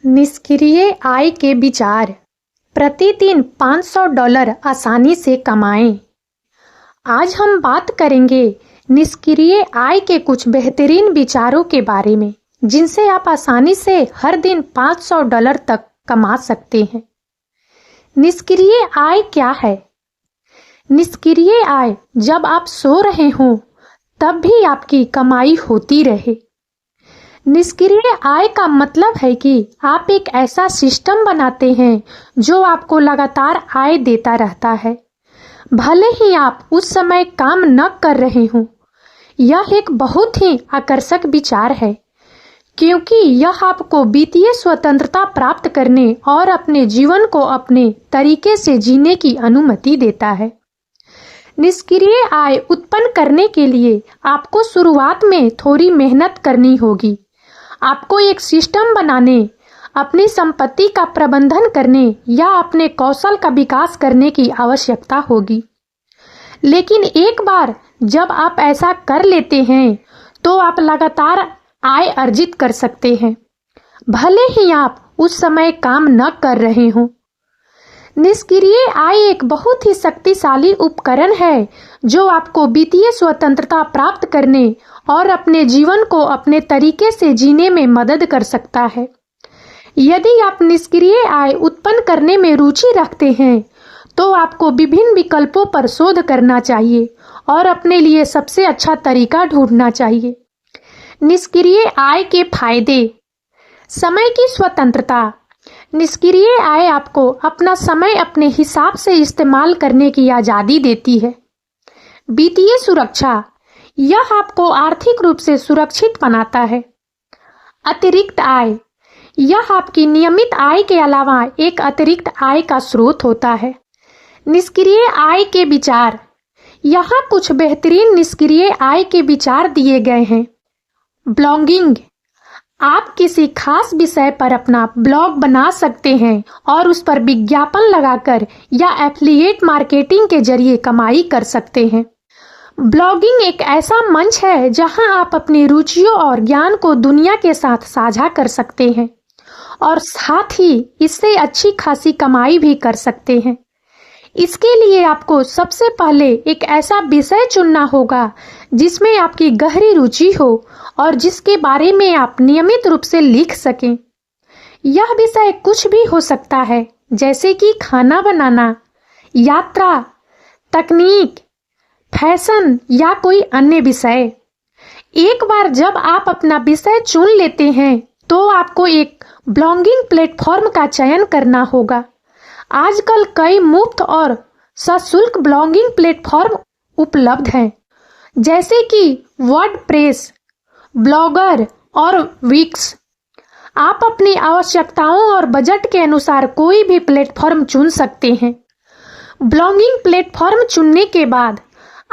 निष्क्रिय आय के विचार। प्रतिदिन $500 आसानी से कमाएं। आज हम बात करेंगे निष्क्रिय आय के कुछ बेहतरीन विचारों के बारे में, जिनसे आप आसानी से हर दिन $500 तक कमा सकते हैं। निष्क्रिय आय क्या है? निष्क्रिय आय जब आप सो रहे हों तब भी आपकी कमाई होती रहे। निष्क्रिय आय का मतलब है कि आप एक ऐसा सिस्टम बनाते हैं जो आपको लगातार आय देता रहता है, भले ही आप उस समय काम न कर रहे हों। यह एक बहुत ही आकर्षक विचार है, क्योंकि यह आपको वित्तीय स्वतंत्रता प्राप्त करने और अपने जीवन को अपने तरीके से जीने की अनुमति देता है। निष्क्रिय आय उत्पन्न करने के लिए आपको शुरुआत में थोड़ी मेहनत करनी होगी। आपको एक सिस्टम बनाने, अपनी संपत्ति का प्रबंधन करने या अपने कौशल का विकास करने की आवश्यकता होगी। लेकिन एक बार जब आप ऐसा कर लेते हैं तो आप लगातार आय अर्जित कर सकते हैं, भले ही आप उस समय काम न कर रहे हों। निष्क्रिय आय एक बहुत ही शक्तिशाली उपकरण है जो आपको वित्तीय स्वतंत्रता प्राप्त करने और अपने जीवन को अपने तरीके से जीने में मदद कर सकता है। यदि आप निष्क्रिय आय उत्पन्न करने में रुचि रखते हैं तो आपको विभिन्न विकल्पों पर शोध करना चाहिए और अपने लिए सबसे अच्छा तरीका ढूंढना चाहिए। निष्क्रिय आय के फायदे। समय की स्वतंत्रता। निष्क्रिय आय आपको अपना समय अपने हिसाब से इस्तेमाल करने की आज़ादी देती है। वित्तीय सुरक्षा। यह आपको आर्थिक रूप से सुरक्षित बनाता है। अतिरिक्त आय। यह आपकी नियमित आय के अलावा एक अतिरिक्त आय का स्रोत होता है। निष्क्रिय आय के विचार। यहाँ कुछ बेहतरीन निष्क्रिय आय के विचार दिए गए हैं। ब्लॉगिंग। आप किसी खास विषय पर अपना ब्लॉग बना सकते हैं और उस पर विज्ञापन लगाकर या एफिलिएट मार्केटिंग के जरिए कमाई कर सकते हैं। ब्लॉगिंग एक ऐसा मंच है जहां आप अपनी रुचियों और ज्ञान को दुनिया के साथ साझा कर सकते हैं और साथ ही इससे अच्छी खासी कमाई भी कर सकते हैं। इसके लिए आपको सबसे पहले एक ऐसा विषय चुनना होगा जिसमें आपकी गहरी रुचि हो और जिसके बारे में आप नियमित रूप से लिख सकें। यह विषय कुछ भी हो सकता है, जैसे कि खाना बनाना, यात्रा, तकनीक, फैशन या कोई अन्य विषय। एक बार जब आप अपना विषय चुन लेते हैं तो आपको एक ब्लॉगिंग प्लेटफॉर्म का चयन करना होगा। आजकल कई मुफ्त और सशुल्क ब्लॉगिंग प्लेटफॉर्म उपलब्ध हैं, जैसे कि वर्डप्रेस, ब्लॉगर और विक्स। आप अपनी आवश्यकताओं और बजट के अनुसार कोई भी प्लेटफॉर्म चुन सकते हैं। ब्लॉगिंग प्लेटफॉर्म चुनने के बाद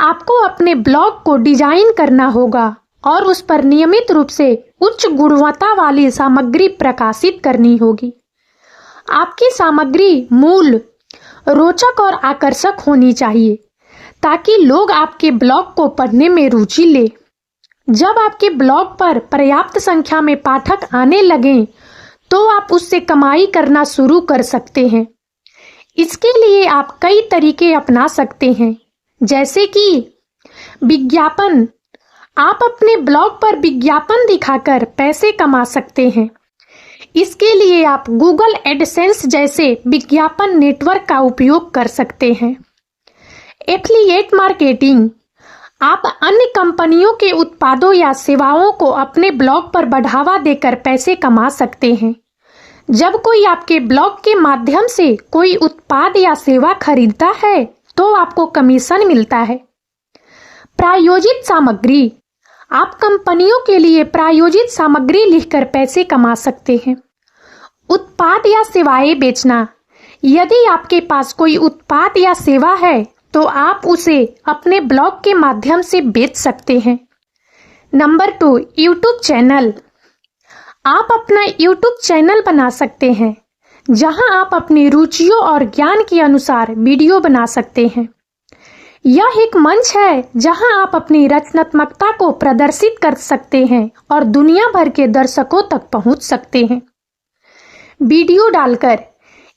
आपको अपने ब्लॉग को डिजाइन करना होगा और उस पर नियमित रूप से उच्च गुणवत्ता वाली सामग्री प्रकाशित करनी होगी। आपकी सामग्री मूल, रोचक और आकर्षक होनी चाहिए ताकि लोग आपके ब्लॉग को पढ़ने में रुचि ले। जब आपके ब्लॉग पर पर्याप्त संख्या में पाठक आने लगें तो आप उससे कमाई करना शुरू कर सकते हैं। इसके लिए आप कई तरीके अपना सकते हैं, जैसे कि विज्ञापन। आप अपने ब्लॉग पर विज्ञापन दिखाकर पैसे कमा सकते हैं। इसके लिए आप गूगल एडसेंस जैसे विज्ञापन नेटवर्क का उपयोग कर सकते हैं। Affiliate marketing. आप अन्य कंपनियों के उत्पादों या सेवाओं को अपने ब्लॉग पर बढ़ावा देकर पैसे कमा सकते हैं। जब कोई आपके ब्लॉग के माध्यम से कोई उत्पाद या सेवा खरीदता है तो आपको कमीशन मिलता है। प्रायोजित सामग्री। आप कंपनियों के लिए प्रायोजित सामग्री लिखकर पैसे कमा सकते हैं। उत्पाद या सेवाएं बेचना। यदि आपके पास कोई उत्पाद या सेवा है तो आप उसे अपने ब्लॉग के माध्यम से बेच सकते हैं। Number 2, YouTube channel. आप अपना यूट्यूब चैनल बना सकते हैं जहां आप अपनी रुचियों और ज्ञान के अनुसार वीडियो बना सकते हैं। यह एक मंच है जहां आप अपनी रचनात्मकता को प्रदर्शित कर सकते हैं और दुनिया भर के दर्शकों तक पहुंच सकते हैं। वीडियो डालकर।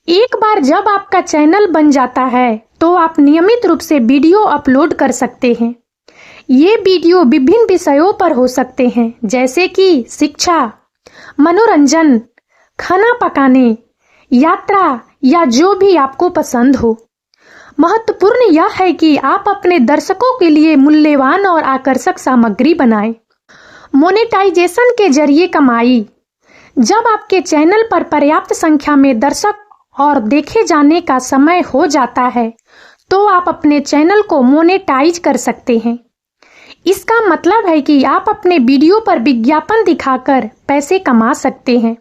एक बार जब आपका चैनल बन जाता है तो आप नियमित रूप से वीडियो अपलोड कर सकते हैं। ये वीडियो विभिन्न विषयों पर हो सकते हैं, जैसे कि शिक्षा, मनोरंजन, खाना पकाने, यात्रा या जो भी आपको पसंद हो। महत्वपूर्ण यह है कि आप अपने दर्शकों के लिए मूल्यवान और आकर्षक सामग्री बनाएं। मोनेटाइजेशन के जरिए कमाई। जब आपके चैनल पर पर्याप्त संख्या में दर्शक और देखे जाने का समय हो जाता है तो आप अपने चैनल को मोनेटाइज कर सकते हैं। इसका मतलब है कि आप अपने वीडियो पर विज्ञापन दिखाकर पैसे कमा सकते हैं।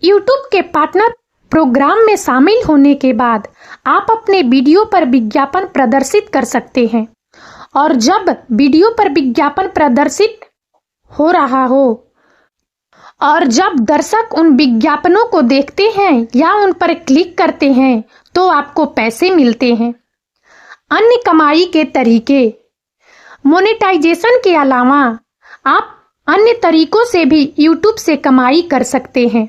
YouTube के पार्टनर प्रोग्राम में शामिल होने के बाद आप अपने वीडियो पर विज्ञापन प्रदर्शित कर सकते हैं, और जब वीडियो पर विज्ञापन प्रदर्शित हो रहा हो और जब दर्शक उन विज्ञापनों को देखते हैं या उन पर क्लिक करते हैं तो आपको पैसे मिलते हैं। अन्य कमाई के तरीके। मोनेटाइजेशन के अलावा आप अन्य तरीकों से भी YouTube से कमाई कर सकते हैं,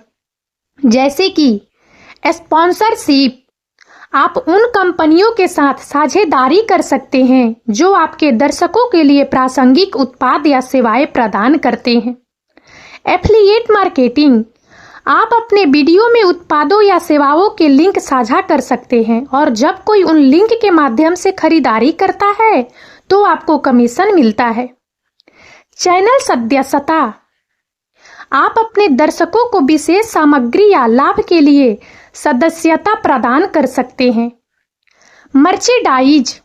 जैसे कि स्पॉन्सरशिप। आप उन कंपनियों के साथ साझेदारी कर सकते हैं जो आपके दर्शकों के लिए प्रासंगिक उत्पाद या सेवाएं प्रदान करते हैं। Affiliate marketing. आप अपने वीडियो में उत्पादों या सेवाओं के लिंक साझा कर सकते हैं, और जब कोई उन लिंक के माध्यम से खरीदारी करता है तो आपको कमीशन मिलता है। चैनल सदस्यता। आप अपने दर्शकों को विशेष सामग्री या लाभ के लिए सदस्यता प्रदान कर सकते हैं। मर्चेंडाइज।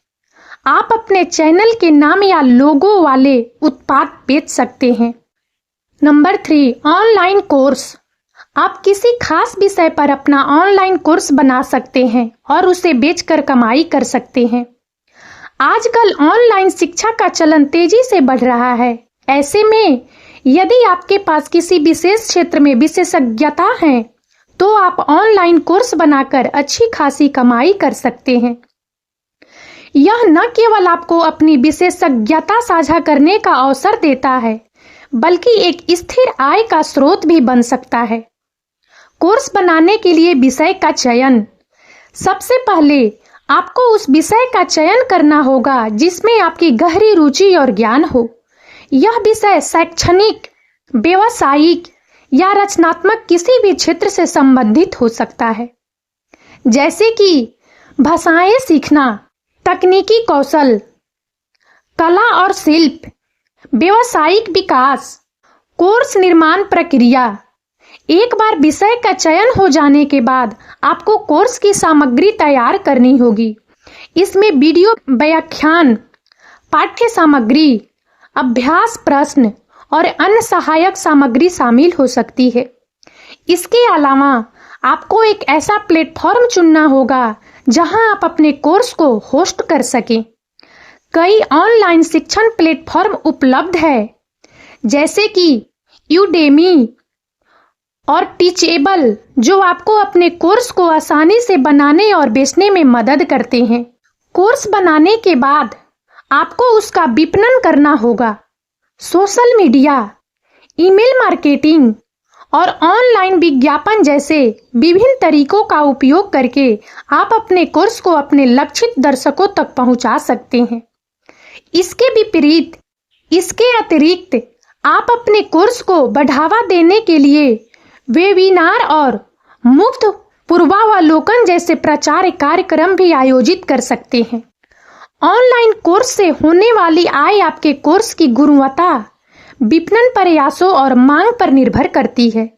आप अपने चैनल के नाम या लोगो वाले उत्पाद बेच सकते हैं। Number 3, online course. आप किसी खास विषय पर अपना ऑनलाइन कोर्स बना सकते हैं और उसे बेचकर कमाई कर सकते हैं। आजकल ऑनलाइन शिक्षा का चलन तेजी से बढ़ रहा है। ऐसे में यदि आपके पास किसी विशेष क्षेत्र में विशेषज्ञता है तो आप ऑनलाइन कोर्स बनाकर अच्छी खासी कमाई कर सकते हैं। यह न केवल आपको अपनी विशेषज्ञता साझा करने का अवसर देता है, बल्कि एक स्थिर आय का स्रोत भी बन सकता है। कोर्स बनाने के लिए विषय का चयन। सबसे पहले आपको उस विषय का चयन करना होगा जिसमें आपकी गहरी रुचि और ज्ञान हो। यह विषय शैक्षणिक, व्यावसायिक या रचनात्मक किसी भी क्षेत्र से संबंधित हो सकता है, जैसे कि भाषाएं सीखना, तकनीकी कौशल, कला और शिल्प, व्यावसायिक विकास, कोर्स निर्माण प्रक्रिया। एक बार विषय का चयन हो जाने के बाद आपको कोर्स की सामग्री तैयार करनी होगी। इसमें वीडियो व्याख्यान, पाठ्य सामग्री, अभ्यास प्रश्न और अन्य सहायक सामग्री शामिल हो सकती है। इसके अलावा आपको एक ऐसा प्लेटफॉर्म चुनना होगा जहां आप अपने कोर्स को होस्ट कर सकें। कई ऑनलाइन शिक्षण प्लेटफॉर्म उपलब्ध है, जैसे कि यूडेमी और टीचेबल, जो आपको अपने कोर्स को आसानी से बनाने और बेचने में मदद करते हैं। कोर्स बनाने के बाद आपको उसका विपणन करना होगा। सोशल मीडिया, ईमेल मार्केटिंग और ऑनलाइन विज्ञापन जैसे विभिन्न तरीकों का उपयोग करके आप अपने कोर्स को अपने लक्षित दर्शकों तक पहुंचा सकते हैं। इसके अतिरिक्त आप अपने कोर्स को बढ़ावा देने के लिए वेबिनार और मुफ्त पूर्वावलोकन जैसे प्रचार कार्यक्रम भी आयोजित कर सकते हैं। ऑनलाइन कोर्स से होने वाली आय आपके कोर्स की गुणवत्ता, विपणन प्रयासों और मांग पर निर्भर करती है।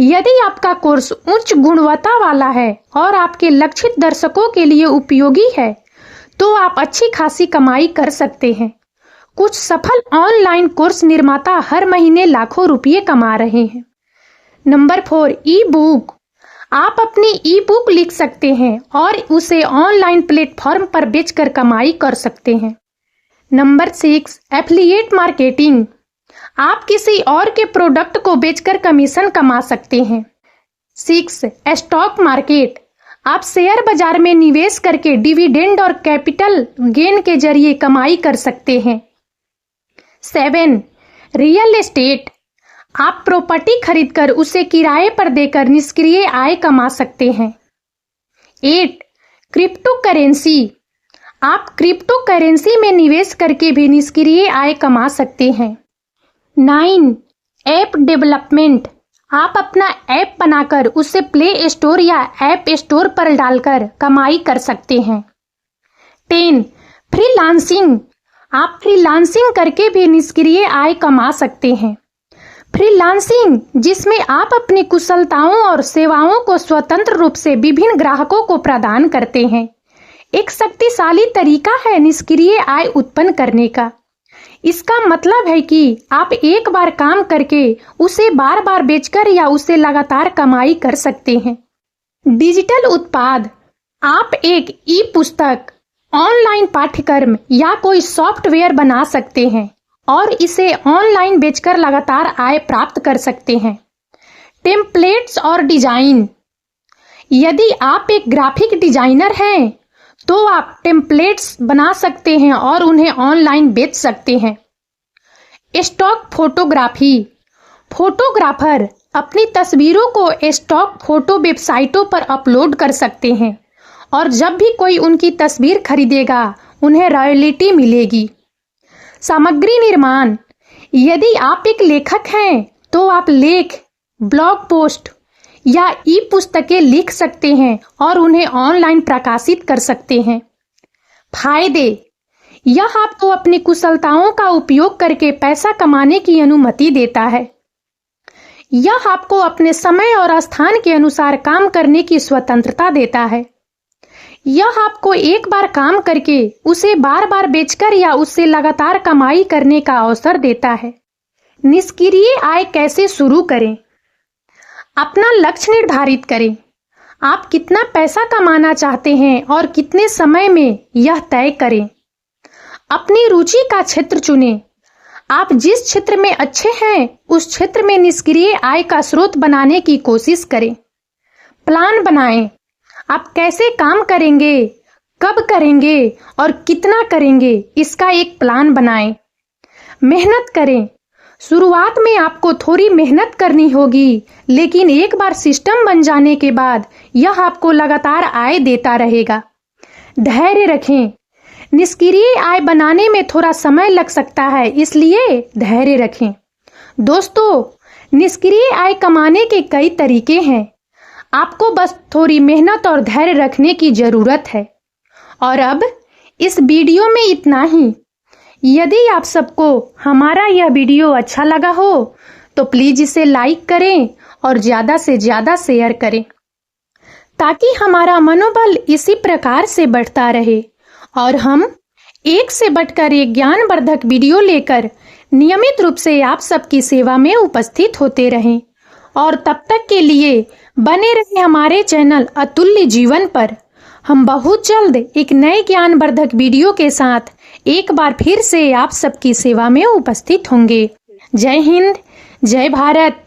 यदि आपका कोर्स उच्च गुणवत्ता वाला है और आपके लक्षित दर्शकों के लिए उपयोगी है तो आप अच्छी खासी कमाई कर सकते हैं। कुछ सफल ऑनलाइन कोर्स निर्माता हर महीने लाखों रुपये कमा रहे हैं। नंबर 4, ई बुक। आप अपनी ई बुक लिख सकते हैं और उसे ऑनलाइन प्लेटफॉर्म पर बेचकर कमाई कर सकते हैं। Number 6, affiliate marketing. आप किसी और के प्रोडक्ट को बेचकर कमीशन कमा सकते हैं। 6, स्टॉक मार्केट। आप शेयर बाजार में निवेश करके डिविडेंड और कैपिटल गेन के जरिए कमाई कर सकते हैं। 7, रियल एस्टेट। आप प्रॉपर्टी खरीदकर उसे किराए पर देकर निष्क्रिय आय कमा सकते हैं। 8. Crypto currency. आप क्रिप्टो करेंसी में निवेश करके भी निष्क्रिय आय कमा सकते हैं। 9. App development. आप अपना ऐप बनाकर उसे प्ले स्टोर या ऐप स्टोर पर डालकर कमाई कर सकते हैं। 10. फ्रीलांसिंग। आप फ्रीलांसिंग करके भी निष्क्रिय आय कमा सकते हैं। फ्रीलांसिंग, जिसमें आप अपनी कुशलताओं और सेवाओं को स्वतंत्र रूप से विभिन्न ग्राहकों को प्रदान करते हैं, एक शक्तिशाली तरीका है निष्क्रिय आय उत्पन्न करने का। इसका मतलब है कि आप एक बार काम करके उसे बार बार बेचकर या उससे लगातार कमाई कर सकते हैं। डिजिटल उत्पाद। आप एक ई पुस्तक, ऑनलाइन पाठ्यक्रम या कोई सॉफ्टवेयर बना सकते हैं और इसे ऑनलाइन बेचकर लगातार आय प्राप्त कर सकते हैं। टेम्पलेट्स और डिजाइन। यदि आप एक ग्राफिक डिजाइनर हैं तो आप टेम्पलेट्स बना सकते हैं और उन्हें ऑनलाइन बेच सकते हैं। Stock photography. फोटोग्राफर अपनी तस्वीरों को स्टॉक फोटो वेबसाइटों पर अपलोड कर सकते हैं और जब भी कोई उनकी तस्वीर खरीदेगा उन्हें रॉयल्टी मिलेगी। सामग्री निर्माण। यदि आप एक लेखक हैं तो आप लेख, ब्लॉग पोस्ट या ई पुस्तकें लिख सकते हैं और उन्हें ऑनलाइन प्रकाशित कर सकते हैं। फायदे। यह आपको अपनी कुशलताओं का उपयोग करके पैसा कमाने की अनुमति देता है। यह आपको अपने समय और स्थान के अनुसार काम करने की स्वतंत्रता देता है। यह आपको एक बार काम करके उसे बार बार बेचकर या उससे लगातार कमाई करने का अवसर देता है। निष्क्रिय आय कैसे शुरू करें? अपना लक्ष्य निर्धारित करें। आप कितना पैसा कमाना चाहते हैं और कितने समय में, यह तय करें। अपनी रुचि का क्षेत्र चुनें। आप जिस क्षेत्र में अच्छे हैं उस क्षेत्र में निष्क्रिय आय का स्रोत बनाने की कोशिश करें। प्लान बनाएं। आप कैसे काम करेंगे, कब करेंगे और कितना करेंगे, इसका एक प्लान बनाएं। मेहनत करें। शुरुआत में आपको थोड़ी मेहनत करनी होगी, लेकिन एक बार सिस्टम बन जाने के बाद यह आपको लगातार आय देता रहेगा। धैर्य रखें। निष्क्रिय आय बनाने में थोड़ा समय लग सकता है, इसलिए धैर्य रखें। दोस्तों, निष्क्रिय आय कमाने के कई तरीके हैं। आपको बस थोड़ी मेहनत और धैर्य रखने की जरूरत है। और अब इस वीडियो में इतना ही। यदि आप सबको हमारा यह वीडियो अच्छा लगा हो तो प्लीज इसे लाइक करें और ज्यादा से ज्यादा शेयर करें, ताकि हमारा मनोबल इसी प्रकार से बढ़ता रहे और हम एक से बढ़कर एक ज्ञानवर्धक वीडियो लेकर नियमित रूप से आप सबकी सेवा में उपस्थित होते रहें। और तब तक के लिए बने रहे हमारे चैनल अतुल्य जीवन पर। हम बहुत जल्द एक नए ज्ञानवर्धक वीडियो के साथ एक बार फिर से आप सबकी सेवा में उपस्थित होंगे। जय हिंद, जय भारत।